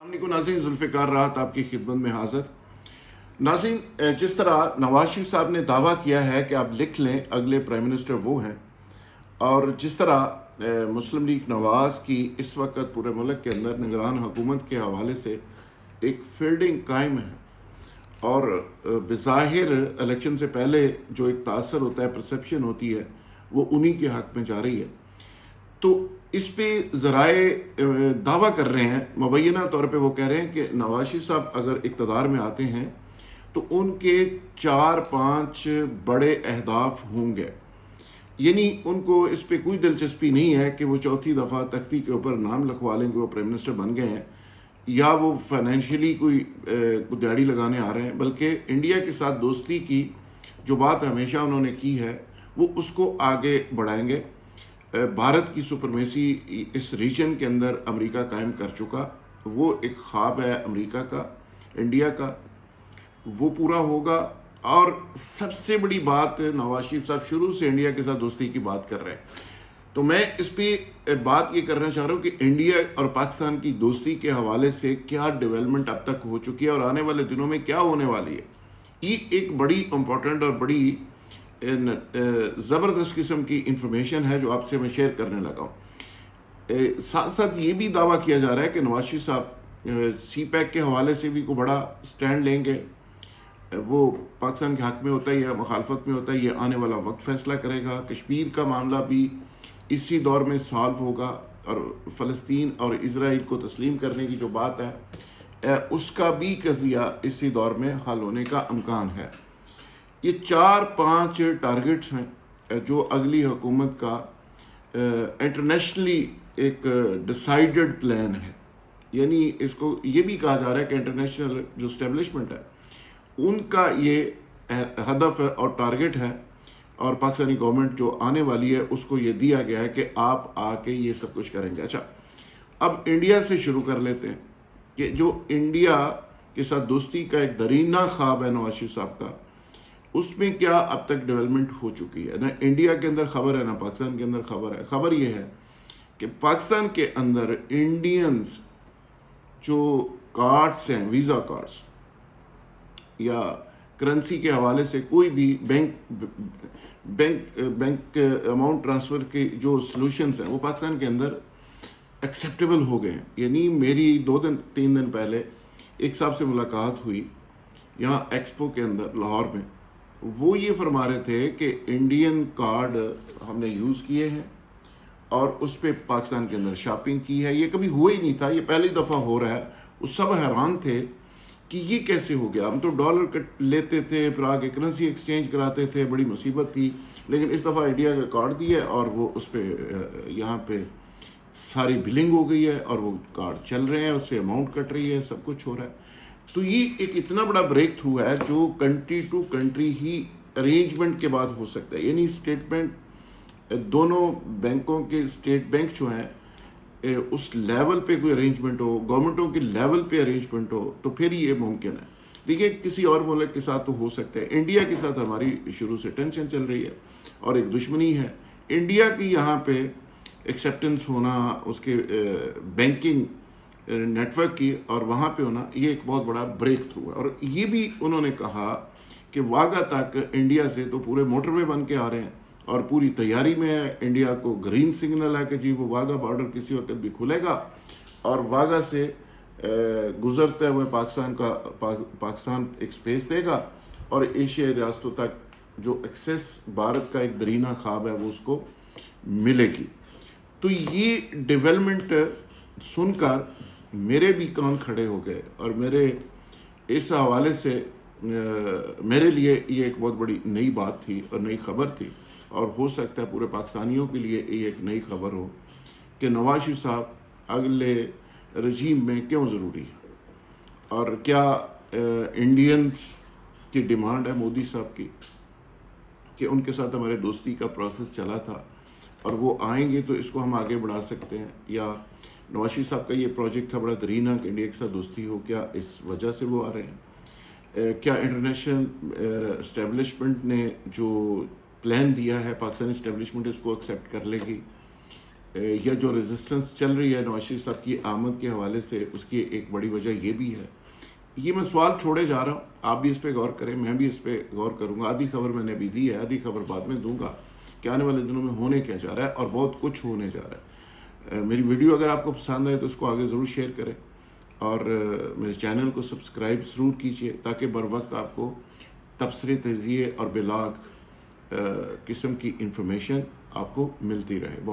السلام علیکم ناظرین، ذوالفقار راحت آپ کی خدمت میں حاضر۔ ناظرین، جس طرح نواز شریف صاحب نے دعویٰ کیا ہے کہ آپ لکھ لیں اگلے پرائم منسٹر وہ ہیں، اور جس طرح مسلم لیگ نواز کی اس وقت پورے ملک کے اندر نگران حکومت کے حوالے سے ایک فیلڈنگ قائم ہے، اور بظاہر الیکشن سے پہلے جو ایک تاثر ہوتا ہے، پرسیپشن ہوتی ہے، وہ انہی کے حق میں جا رہی ہے، تو اس پہ ذرائع دعویٰ کر رہے ہیں۔ مبینہ طور پہ وہ کہہ رہے ہیں کہ نواز شریف صاحب اگر اقتدار میں آتے ہیں تو ان کے 4-5 بڑے اہداف ہوں گے، یعنی ان کو اس پہ کوئی دلچسپی نہیں ہے کہ وہ چوتھی دفعہ تختی کے اوپر نام لکھوا لیں کہ وہ پرائم منسٹر بن گئے ہیں، یا وہ فائنینشلی کوئی دیہڑی لگانے آ رہے ہیں، بلکہ انڈیا کے ساتھ دوستی کی جو بات ہمیشہ انہوں نے کی ہے وہ اس کو آگے بڑھائیں گے۔ بھارت کی سپرمیسی اس ریجن کے اندر امریکہ قائم کر چکا، وہ ایک خواب ہے امریکہ کا، انڈیا کا، وہ پورا ہوگا۔ اور سب سے بڑی بات، نواز شریف صاحب شروع سے انڈیا کے ساتھ دوستی کی بات کر رہے ہیں، تو میں اس پہ بات یہ کرنا چاہ رہا ہوں کہ انڈیا اور پاکستان کی دوستی کے حوالے سے کیا ڈیولپمنٹ اب تک ہو چکی ہے اور آنے والے دنوں میں کیا ہونے والی ہے۔ یہ ایک بڑی امپورٹنٹ اور بڑی زبردست قسم کی انفارمیشن ہے جو آپ سے میں شیئر کرنے لگا ہوں۔ ساتھ ساتھ یہ بھی دعویٰ کیا جا رہا ہے کہ نواز شریف صاحب سی پیک کے حوالے سے بھی کوئی بڑا سٹینڈ لیں گے، وہ پاکستان کے حق میں ہوتا ہے یا مخالفت میں ہوتا ہے، یہ آنے والا وقت فیصلہ کرے گا۔ کشمیر کا معاملہ بھی اسی دور میں سالو ہوگا، اور فلسطین اور اسرائیل کو تسلیم کرنے کی جو بات ہے اس کا بھی قضیہ اسی دور میں حل ہونے کا امکان ہے۔ یہ 4-5 ٹارگٹس ہیں جو اگلی حکومت کا انٹرنیشنلی ایک ڈیسائیڈڈ پلان ہے، یعنی اس کو یہ بھی کہا جا رہا ہے کہ انٹرنیشنل جو اسٹیبلشمنٹ ہے ان کا یہ ہدف ہے اور ٹارگٹ ہے، اور پاکستانی گورنمنٹ جو آنے والی ہے اس کو یہ دیا گیا ہے کہ آپ آ کے یہ سب کچھ کریں گے۔ اچھا، اب انڈیا سے شروع کر لیتے ہیں کہ جو انڈیا کے ساتھ دوستی کا ایک درینہ خواب ہے نواز شریف صاحب کا، اس میں کیا اب تک ڈیولپمنٹ ہو چکی ہے۔ نہ انڈیا کے اندر خبر ہے، نہ پاکستان کے اندر خبر ہے۔ خبر یہ ہے کہ پاکستان کے اندر انڈینز جو کارڈز ہیں، ویزا کارڈز یا کرنسی کے حوالے سے کوئی بھی بینک اماؤنٹ ٹرانسفر کے جو سلوشنز ہیں وہ پاکستان کے اندر ایکسیپٹیبل ہو گئے ہیں۔ یعنی میری 2-3 دن پہلے ایک صاحب سے ملاقات ہوئی یہاں ایکسپو کے اندر لاہور میں، وہ یہ فرما رہے تھے کہ انڈین کارڈ ہم نے یوز کیے ہیں اور اس پہ پاکستان کے اندر شاپنگ کی ہے، یہ کبھی ہوا ہی نہیں تھا، یہ پہلی دفعہ ہو رہا ہے۔ وہ سب حیران تھے کہ یہ کیسے ہو گیا، ہم تو ڈالر لیتے تھے پھر آگے کرنسی ایکسچینج کراتے تھے، بڑی مصیبت تھی، لیکن اس دفعہ انڈیا کا کارڈ دیا ہے اور وہ اس پہ یہاں پہ ساری بلنگ ہو گئی ہے اور وہ کارڈ چل رہے ہیں، اس سے اماؤنٹ کٹ رہی ہے، سب کچھ ہو رہا ہے۔ تو یہ ایک اتنا بڑا بریک تھرو ہے جو کنٹری ٹو کنٹری ہی ارینجمنٹ کے بعد ہو سکتا ہے، یعنی اسٹیٹمنٹ دونوں بینکوں کے اسٹیٹ بینک جو ہیں اس لیول پہ کوئی ارینجمنٹ ہو، گورنمنٹوں کے لیول پہ ارینجمنٹ ہو، تو پھر یہ ممکن ہے۔ دیکھیے کسی اور ملک کے ساتھ تو ہو سکتا ہے، انڈیا کے ساتھ ہماری شروع سے ٹینشن چل رہی ہے اور ایک دشمنی ہے، انڈیا کی یہاں پہ ایکسیپٹنس ہونا اس کے بینکنگ نیٹ ورک کی اور وہاں پہ ہونا، یہ ایک بہت بڑا بریک تھرو ہے۔ اور یہ بھی انہوں نے کہا کہ واگا تک انڈیا سے تو پورے موٹر وے بن کے آ رہے ہیں اور پوری تیاری میں ہے، انڈیا کو گرین سگنل ہے کہ جی وہ واگا بارڈر کسی وقت بھی کھلے گا اور واگا سے گزرتے ہوئے پاکستان ایک سپیس دے گا اور ایشیائی ریاستوں تک جو ایکسیس بھارت کا ایک درینہ خواب ہے وہ اس کو ملے گی۔ تو یہ ڈیولپمنٹ سن کر میرے بھی کان کھڑے ہو گئے، اور میرے اس حوالے سے میرے لیے یہ ایک بہت بڑی نئی بات تھی اور نئی خبر تھی، اور ہو سکتا ہے پورے پاکستانیوں کے لیے یہ ایک نئی خبر ہو کہ نواز شریف صاحب اگلے رجیم میں کیوں ضروری ہے، اور کیا انڈینز کی ڈیمانڈ ہے مودی صاحب کی کہ ان کے ساتھ ہمارے دوستی کا پروسیس چلا تھا اور وہ آئیں گے تو اس کو ہم آگے بڑھا سکتے ہیں، یا نواز شریف صاحب کا یہ پروجیکٹ تھا بڑا درینہ کہ انڈیا کے ساتھ دوستی ہو، کیا اس وجہ سے وہ آ رہے ہیں؟ کیا انٹرنیشنل اسٹیبلشمنٹ نے جو پلان دیا ہے پاکستانی اسٹیبلشمنٹ اس کو ایکسیپٹ کر لے گی؟ یا جو ریزسٹنس چل رہی ہے نواز شریف صاحب کی آمد کے حوالے سے، اس کی ایک بڑی وجہ یہ بھی ہے. یہ میں سوال چھوڑے جا رہا ہوں، آپ بھی اس پہ غور کریں، میں بھی اس پہ غور کروں گا. آدھی خبر میں نے ابھی دی ہے، آدھی خبر بعد میں دوں گا کہ آنے والے دنوں میں ہونے کیا جا رہا ہے، اور بہت کچھ ہونے جا رہا ہے. میری ویڈیو اگر آپ کو پسند آئے تو اس کو آگے ضرور شیئر کریں، اور میرے چینل کو سبسکرائب ضرور کیجئے تاکہ بر وقت آپ کو تبصرے، تجزیے اور بلاگ قسم کی انفارمیشن آپ کو ملتی رہے. بہت